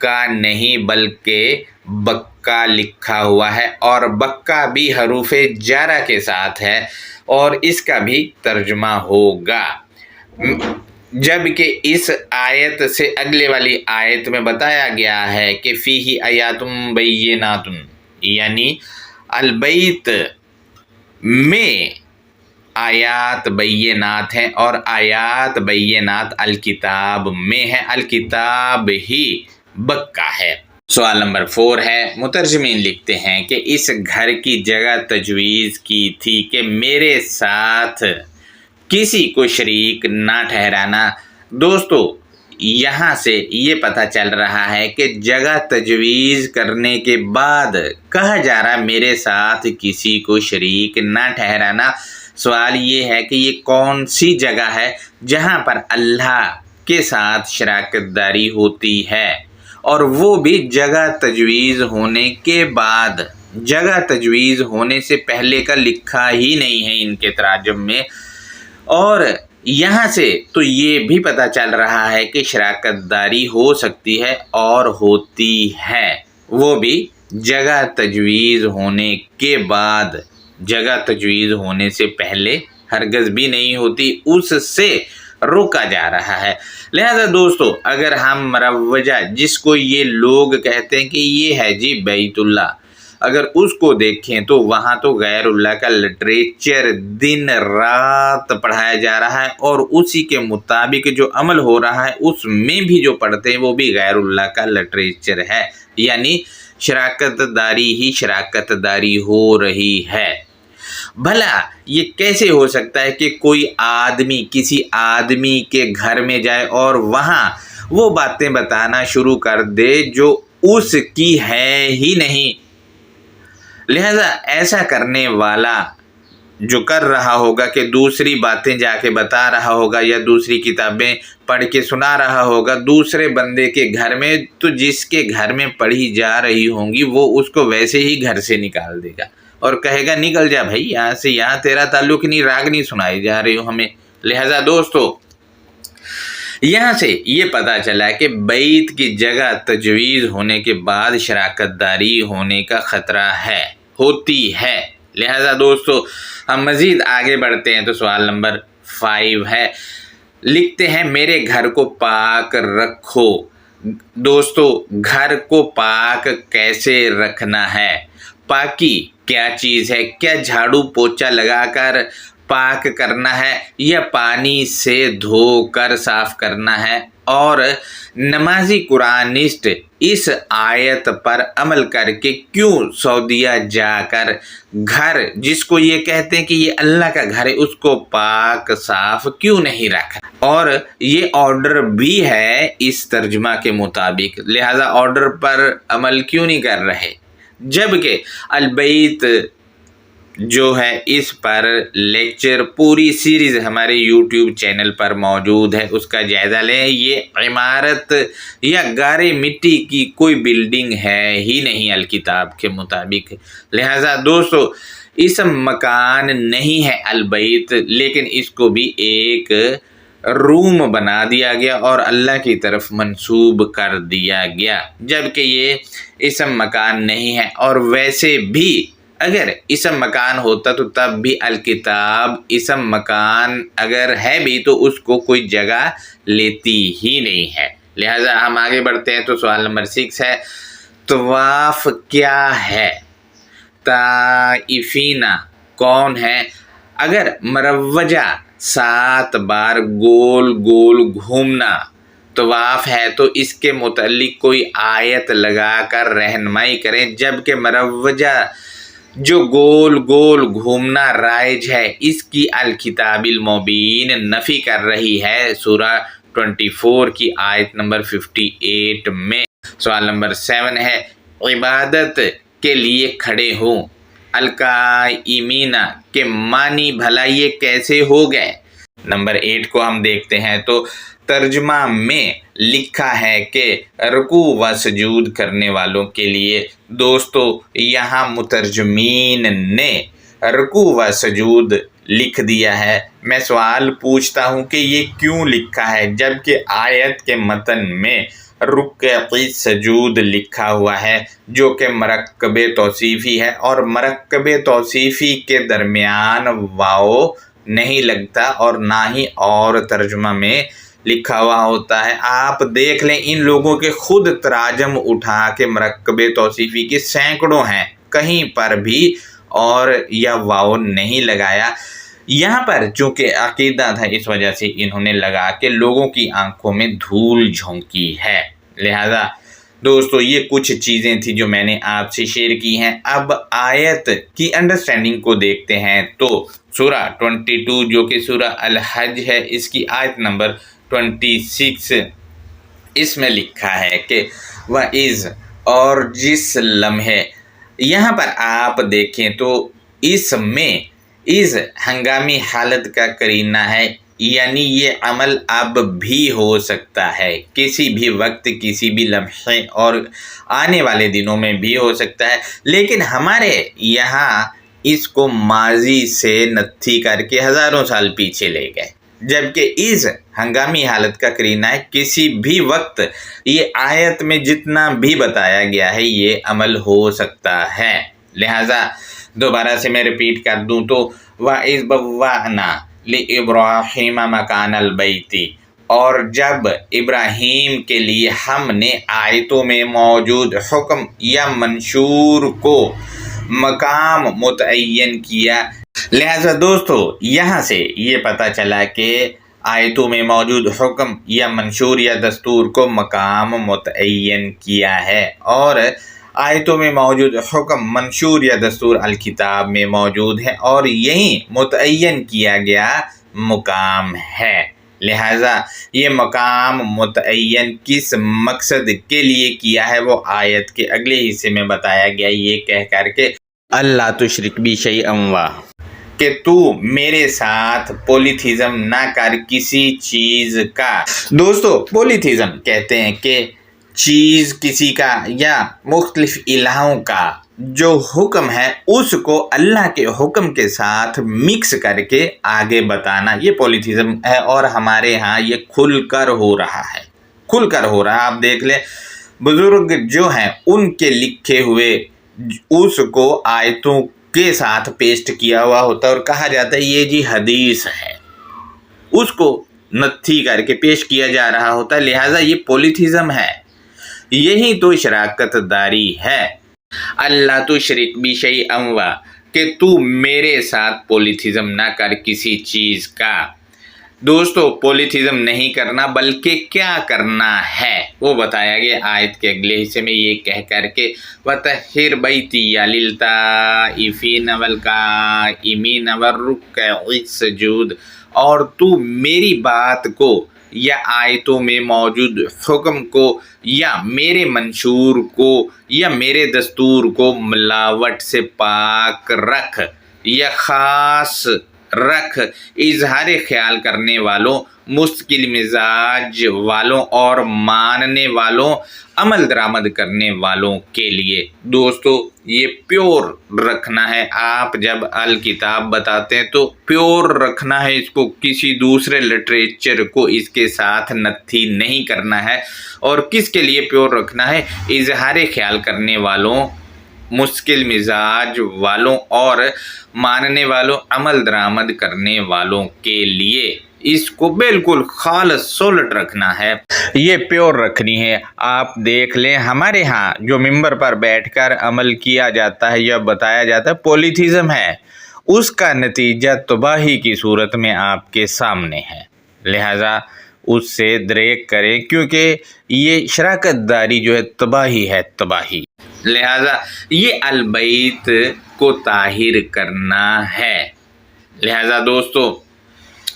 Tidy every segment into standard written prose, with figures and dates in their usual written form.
بکا نہیں بلکہ بکا لکھا ہوا ہے، اور بکا بھی حروف جارہ کے ساتھ ہے، اور اس کا بھی ترجمہ ہوگا، جبکہ اس آیت سے اگلے والی آیت میں بتایا گیا ہے کہ فیہ آیات بینات، یعنی البیت میں آیات بینات ہیں، اور آیات بینات الکتاب میں ہے، الکتاب ہی بکا ہے۔ سوال نمبر 4 ہے، مترجمین لکھتے ہیں کہ اس گھر کی جگہ تجویز کی تھی کہ میرے ساتھ کسی کو شریک نہ ٹھہرانا۔ دوستو، یہاں سے یہ پتہ چل رہا ہے کہ جگہ تجویز کرنے کے بعد کہا جا رہا میرے ساتھ کسی کو شریک نہ ٹھہرانا۔ سوال یہ ہے کہ یہ کون سی جگہ ہے جہاں پر اللہ کے ساتھ شراکت داری ہوتی ہے، اور وہ بھی جگہ تجویز ہونے کے بعد، جگہ تجویز ہونے سے پہلے کا لکھا ہی نہیں ہے ان کے تراجم میں۔ اور یہاں سے تو یہ بھی پتہ چل رہا ہے کہ شراکت داری ہو سکتی ہے اور ہوتی ہے، وہ بھی جگہ تجویز ہونے کے بعد، جگہ تجویز ہونے سے پہلے ہرگز بھی نہیں ہوتی، اس سے روکا جا رہا ہے۔ لہذا دوستو، اگر ہم مروجہ جس کو یہ لوگ کہتے ہیں کہ یہ ہے جی بیت اللہ، اگر اس کو دیکھیں تو وہاں تو غیر اللہ کا لٹریچر دن رات پڑھایا جا رہا ہے، اور اسی کے مطابق جو عمل ہو رہا ہے اس میں بھی جو پڑھتے ہیں وہ بھی غیر اللہ کا لٹریچر ہے، یعنی شراکت داری ہی شراکت داری ہو رہی ہے۔ بھلا یہ کیسے ہو سکتا ہے کہ کوئی آدمی کسی آدمی کے گھر میں جائے اور وہاں وہ باتیں بتانا شروع کر دے جو اس کی ہے ہی نہیں؟ لہذا ایسا کرنے والا جو کر رہا ہوگا کہ دوسری باتیں جا کے بتا رہا ہوگا یا دوسری کتابیں پڑھ کے سنا رہا ہوگا دوسرے بندے کے گھر میں، تو جس کے گھر میں پڑھی جا رہی ہوں گی وہ اس کو ویسے ہی گھر سے نکال دے گا اور کہے گا نکل جا بھائی یہاں سے، یہاں تیرا تعلق نہیں، راگنی سنائی جا رہی ہو ہمیں۔ لہذا دوستو، یہاں سے یہ پتہ چلا کہ بیت کی جگہ تجویز ہونے کے بعد شراکت داری ہونے کا خطرہ ہے، ہوتی ہے۔ لہذا دوستو، ہم مزید آگے بڑھتے ہیں تو سوال نمبر 5 ہے، لکھتے ہیں میرے گھر کو پاک رکھو۔ دوستو، گھر کو پاک کیسے رکھنا ہے؟ پاکی کیا چیز ہے؟ کیا جھاڑو پوچھا لگا کر پاک کرنا ہے یا پانی سے دھو کر صاف کرنا ہے؟ اور نمازی قرآنسٹ اس آیت پر عمل کر کے کیوں سعودیہ جا کر گھر جس کو یہ کہتے ہیں کہ یہ اللہ کا گھر ہے اس کو پاک صاف کیوں نہیں رکھا؟ اور یہ آرڈر بھی ہے اس ترجمہ کے مطابق، لہذا آرڈر پر عمل کیوں نہیں کر رہے؟ جبکہ البیت جو ہے اس پر لیکچر پوری سیریز ہمارے یوٹیوب چینل پر موجود ہے، اس کا جائزہ لیں۔ یہ عمارت یا گارے مٹی کی کوئی بلڈنگ ہے ہی نہیں الکتاب کے مطابق۔ لہذا دوستو، اسم مکان نہیں ہے البیت، لیکن اس کو بھی ایک روم بنا دیا گیا اور اللہ کی طرف منسوب کر دیا گیا، جبکہ یہ اسم مکان نہیں ہے۔ اور ویسے بھی اگر اسم مکان ہوتا تو تب بھی الکتاب اسم مکان اگر ہے بھی تو اس کو کوئی جگہ لیتی ہی نہیں ہے۔ لہٰذا ہم آگے بڑھتے ہیں تو سوال نمبر 6 ہے، طواف کیا ہے؟ طائفین کون ہے؟ اگر مروجہ 7 بار گول گول گھومنا طواف ہے تو اس کے متعلق کوئی آیت لگا کر رہنمائی کریں، جبکہ مروجہ جو گول گول گھومنا رائج ہے اس کی الکتاب المبین نفی کر رہی ہے سورہ 24 کی آیت نمبر 58 میں۔ سوال نمبر 7 ہے، عبادت کے لیے کھڑے ہوں القائمین کے معنی بھلا یہ کیسے ہو گئے؟ نمبر 8 کو ہم دیکھتے ہیں تو ترجمہ میں لکھا ہے کہ رکوع و سجود کرنے والوں کے لیے۔ دوستو، یہاں مترجمین نے رکوع و سجود لکھ دیا ہے۔ میں سوال پوچھتا ہوں کہ یہ کیوں لکھا ہے جبکہ آیت کے متن میں رکع سجود لکھا ہوا ہے جو کہ مرکب توصیفی ہے، اور مرکب توصیفی کے درمیان واو نہیں لگتا اور نہ ہی اور ترجمہ میں لکھا ہوا ہوتا ہے۔ آپ دیکھ لیں ان لوگوں کے خود تراجم اٹھا کے مرکب توصیفی کے سینکڑوں ہیں، کہیں پر بھی اور یا واو نہیں لگایا۔ یہاں پر چونکہ عقیدہ تھا اس وجہ سے انہوں نے لگا کے لوگوں کی آنکھوں میں دھول جھونکی ہے۔ لہذا دوستو یہ کچھ چیزیں تھی جو میں نے آپ سے شیئر کی ہیں۔ اب آیت کی انڈرسٹینڈنگ کو دیکھتے ہیں تو سورہ 22 جو کہ سورہ الحج ہے، اس کی آیت نمبر 26 اس میں لکھا ہے کہ وَإِذْ، اور جس لمحے، یہاں پر آپ دیکھیں تو اس میں اس ہنگامی حالت کا قرینہ ہے، یعنی یہ عمل اب بھی ہو سکتا ہے، کسی بھی وقت، کسی بھی لمحے اور آنے والے دنوں میں بھی ہو سکتا ہے، لیکن ہمارے یہاں اس کو ماضی سے نتھی کر کے ہزاروں سال پیچھے لے گئے، جبکہ اس ہنگامی حالت کا قرینہ ہے کسی بھی وقت۔ یہ آیت میں جتنا بھی بتایا گیا ہے یہ عمل ہو سکتا ہے۔ لہٰذا دوبارہ سے میں ریپیٹ کر دوں تو وَإِذْ بَوَّأْنَا لِإِبْرَاحِيمَ مَكَانَ الْبَيْتِ، اور جب ابراہیم کے لیے ہم نے آیتوں میں موجود حکم یا منشور کو مقام متعین کیا۔ لہذا دوستو یہاں سے یہ پتہ چلا کہ آیتوں میں موجود حکم یا منشور یا دستور کو مقام متعین کیا ہے، اور آیتوں میں موجود حکم، منشور یا دستور الکتاب میں موجود ہے اور یہی متعین کیا گیا مقام ہے۔ لہٰذا یہ مقام متعین کس مقصد کے لیے کیا ہے وہ آیت کے اگلے حصے میں بتایا گیا، یہ کہہ کر کے اللہ تشرک بی شیئا، کہ تو میرے ساتھ پولیتھیزم نہ کر کسی چیز کا۔ دوستو پولیتھیزم کہتے ہیں کہ چیز کسی کا یا مختلف الہوں کا جو حکم ہے اس کو اللہ کے حکم کے ساتھ مکس کر کے آگے بتانا، یہ پولیتھیزم ہے، اور ہمارے ہاں یہ کھل کر ہو رہا ہے، کھل کر ہو رہا ہے۔ آپ دیکھ لیں بزرگ جو ہیں ان کے لکھے ہوئے اس کو آیتوں کے ساتھ پیسٹ کیا ہوا ہوتا ہے اور کہا جاتا ہے یہ جی حدیث ہے، اس کو نتھی کر کے پیش کیا جا رہا ہوتا ہے۔ لہٰذا یہ پولیتھیزم ہے، یہی تو شراکت داری ہے۔ اللہ تشرک بی شیئا، کہ تو میرے ساتھ پولیتھیزم نہ کر کسی چیز کا۔ دوستو پولیتھیزم نہیں کرنا بلکہ کیا کرنا ہے وہ بتایا گیا آیت کے اگلے حصے میں، یہ کہہ کر کے وَطَہِّرْ بَيْتِيَ لِلْطَائِفِينَ وَالْقَائِمِينَ وَالرُّكَّعِ السُّجُودِ، اور تو میری بات کو یا آیتوں میں موجود حکم کو یا میرے منشور کو یا میرے دستور کو ملاوٹ سے پاک رکھ یا خاص رکھ، اظہار خیال کرنے والوں، مستقل مزاج والوں اور ماننے والوں، عمل درآمد کرنے والوں کے لیے۔ دوستو یہ پیور رکھنا ہے، آپ جب الکتاب بتاتے ہیں تو پیور رکھنا ہے اس کو، کسی دوسرے لٹریچر کو اس کے ساتھ نتھی نہیں کرنا ہے۔ اور کس کے لیے پیور رکھنا ہے؟ اظہار خیال کرنے والوں، مستقل مزاج والوں اور ماننے والوں، عمل درآمد کرنے والوں کے لیے اس کو بالکل خالص سولٹ رکھنا ہے، یہ پیور رکھنی ہے۔ آپ دیکھ لیں ہمارے ہاں جو ممبر پر بیٹھ کر عمل کیا جاتا ہے یا بتایا جاتا ہے پولیتھیزم ہے، اس کا نتیجہ تباہی کی صورت میں آپ کے سامنے ہے۔ لہٰذا اس سے دریغ کریں کیونکہ یہ شراکت داری جو ہے تباہی ہے، تباہی۔ لہٰذا یہ البیت کو طاہر کرنا ہے۔ لہٰذا دوستو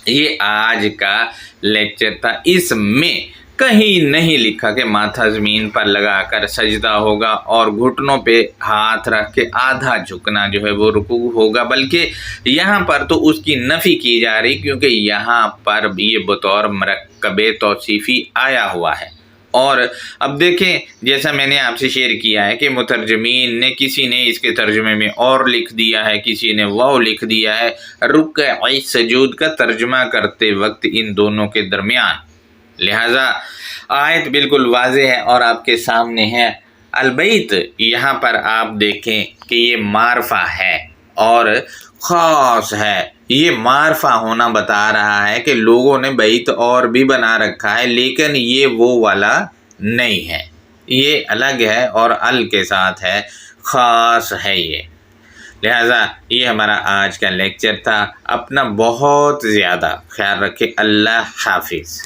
یہ آج کا لیکچر تھا، اس میں کہیں نہیں لکھا کہ ماتھا زمین پر لگا کر سجدہ ہوگا اور گھٹنوں پہ ہاتھ رکھ کے آدھا جھکنا جو ہے وہ رکوع ہوگا، بلکہ یہاں پر تو اس کی نفی کی جا رہی کیونکہ یہاں پر یہ بطور مرکب توصیفی آیا ہوا ہے۔ اور اب دیکھیں جیسا میں نے آپ سے شیئر کیا ہے کہ مترجمین نے، کسی نے اس کے ترجمے میں اور لکھ دیا ہے، کسی نے واو لکھ دیا ہے۔ رکع سجود کا ترجمہ کرتے وقت ان دونوں کے درمیان لہٰذا آیت بالکل واضح ہے اور آپ کے سامنے ہے۔ البیت یہاں پر آپ دیکھیں کہ یہ معرفہ ہے اور خاص ہے۔ یہ معرفہ ہونا بتا رہا ہے کہ لوگوں نے بیت اور بھی بنا رکھا ہے، لیکن یہ وہ والا نہیں ہے، یہ الگ ہے اور ال کے ساتھ ہے، خاص ہے یہ۔ لہٰذا یہ ہمارا آج کا لیکچر تھا۔ اپنا بہت زیادہ خیال رکھیں۔ اللہ حافظ۔